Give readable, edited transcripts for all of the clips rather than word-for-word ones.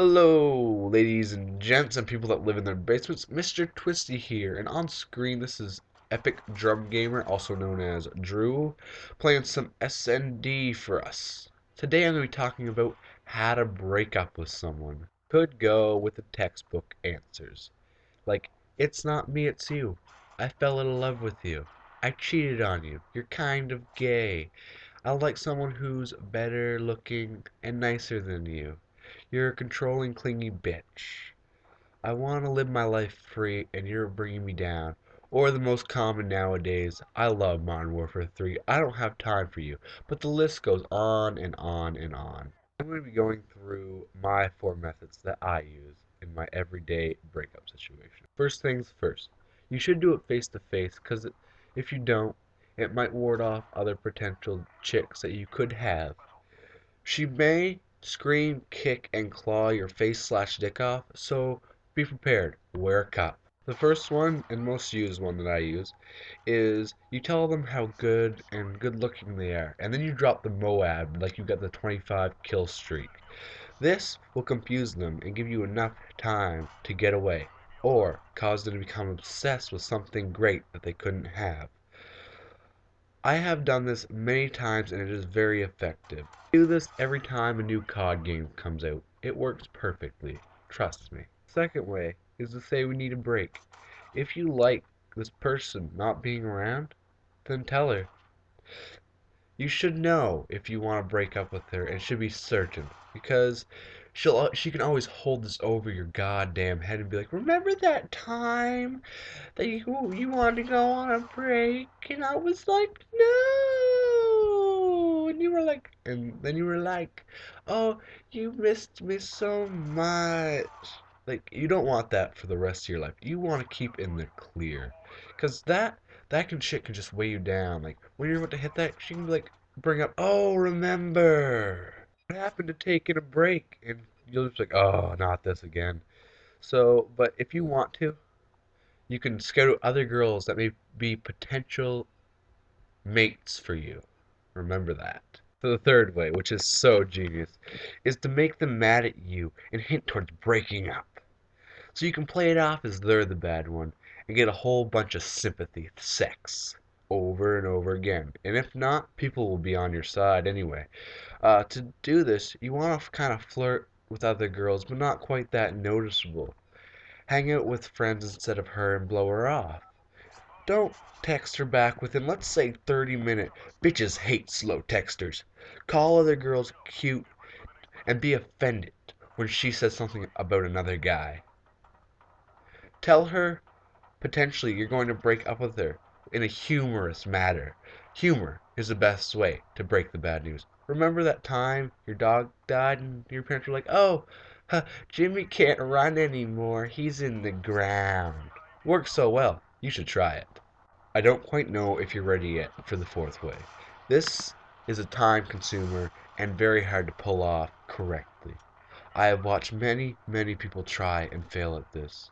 Hello, ladies and gents, and people that live in their basements. Mr. Twisty here, and on screen this is Epic Drum Gamer, also known as Drew, playing some SND for us. Today I'm going to be talking about how to break up with someone. Could go with the textbook answers. Like, it's not me, it's you. I fell in love with you. I cheated on you. You're kind of gay. I like someone who's better looking and nicer than you. You're a controlling, clingy bitch. I want to live my life free and you're bringing me down. Or the most common nowadays, I love Modern Warfare 3. I don't have time for you. But the list goes on and on and on. I'm going to be going through my 4 methods that I use in my everyday breakup situation. First things first, you should do it face to face because if you don't, it might ward off other potential chicks that you could have. She may scream, kick, and claw your face/dick off, so be prepared. Wear a cup. The first one, and most used one that I use, is you tell them how good and good looking they are, and then you drop the Moab like you got the 25 kill streak. This will confuse them and give you enough time to get away, or cause them to become obsessed with something great that they couldn't have. I have done this many times and it is very effective. I do this every time a new COD game comes out. It works perfectly. Trust me. Second way is to say we need a break. If you like this person not being around, then tell her. You should know if you want to break up with her and should be certain because she can always hold this over your goddamn head and be like, "Remember that time that you wanted to go on a break?" And I was like, "No." And you were like, and then you were like, "Oh, you missed me so much." Like, you don't want that for the rest of your life. You want to keep in the clear. Because shit can just weigh you down. Like, when you're about to hit that, she can be like, bring up, "Oh, remember what happened to taking a break?" And you'll just be like, "Oh, not this again." So, but if you want to, you can scout out other girls that may be potential mates for you. Remember that. So the third way, which is so genius, is to make them mad at you and hint towards breaking up. So you can play it off as they're the bad one and get a whole bunch of sympathy, sex, over and over again. And if not, people will be on your side anyway. To do this, you want to kind of flirt with other girls, but not quite that noticeable. Hang out with friends instead of her and blow her off. Don't text her back within, let's say, 30 minutes. Bitches hate slow texters. Call other girls cute and be offended when she says something about another guy. Tell her potentially you're going to break up with her in a humorous manner. Humor is the best way to break the bad news. Remember that time your dog died and your parents were like, "Oh, Jimmy can't run anymore. He's in the ground." Works so well. You should try it. I don't quite know if you're ready yet for the fourth way. This is a time consumer and very hard to pull off correctly. I have watched many, many people try and fail at this.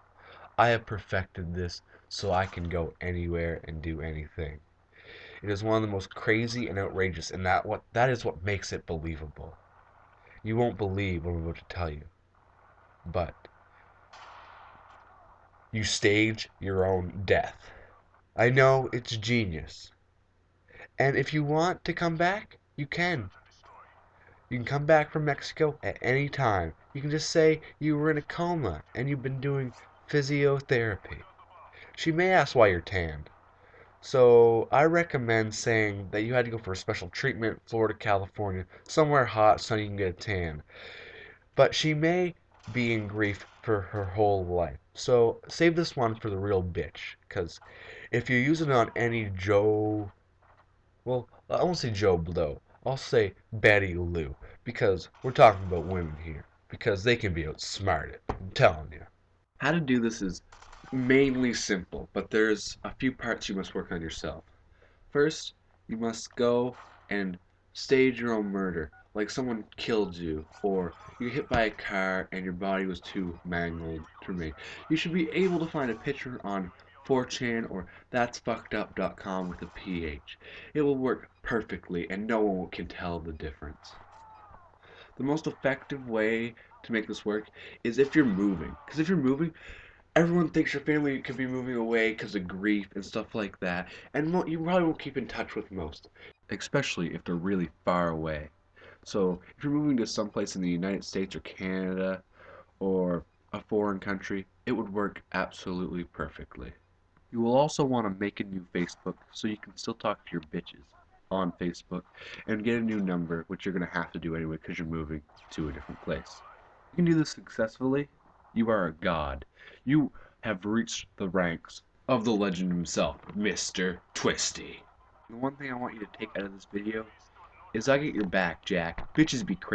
I have perfected this so I can go anywhere and do anything. It is one of the most crazy and outrageous, and that is what makes it believable. You won't believe what I'm about to tell you, but you stage your own death. I know it's genius. And if you want to come back, you can. You can come back from Mexico at any time. You can just say you were in a coma and you've been doing physiotherapy. She may ask why you're tanned. So I recommend saying that you had to go for a special treatment, Florida, California, somewhere hot so you can get a tan. But she may be in grief for her whole life. So save this one for the real bitch. Because if you're using it on any Joe, well, I won't say Joe Blow. I'll say Betty Lou. Because we're talking about women here. Because they can be outsmarted. I'm telling you. How to do this is mainly simple, but there's a few parts you must work on yourself. First, you must go and stage your own murder, like someone killed you, or you're hit by a car and your body was too mangled to remain. You should be able to find a picture on 4chan or that'sfuckedup.com with a PH. It will work perfectly and no one can tell the difference. The most effective way to make this work is if you're moving. Because if you're moving, everyone thinks your family could be moving away because of grief and stuff like that, and you probably won't keep in touch with most, especially if they're really far away. So if you're moving to someplace in the United States or Canada or a foreign country, it would work absolutely perfectly. You will also want to make a new Facebook so you can still talk to your bitches on Facebook and get a new number, which you're going to have to do anyway because you're moving to a different place. You can do this successfully. You are a god. You have reached the ranks of the legend himself, Mr. Twisty. The one thing I want you to take out of this video is I get your back, Jack. Bitches be crazy.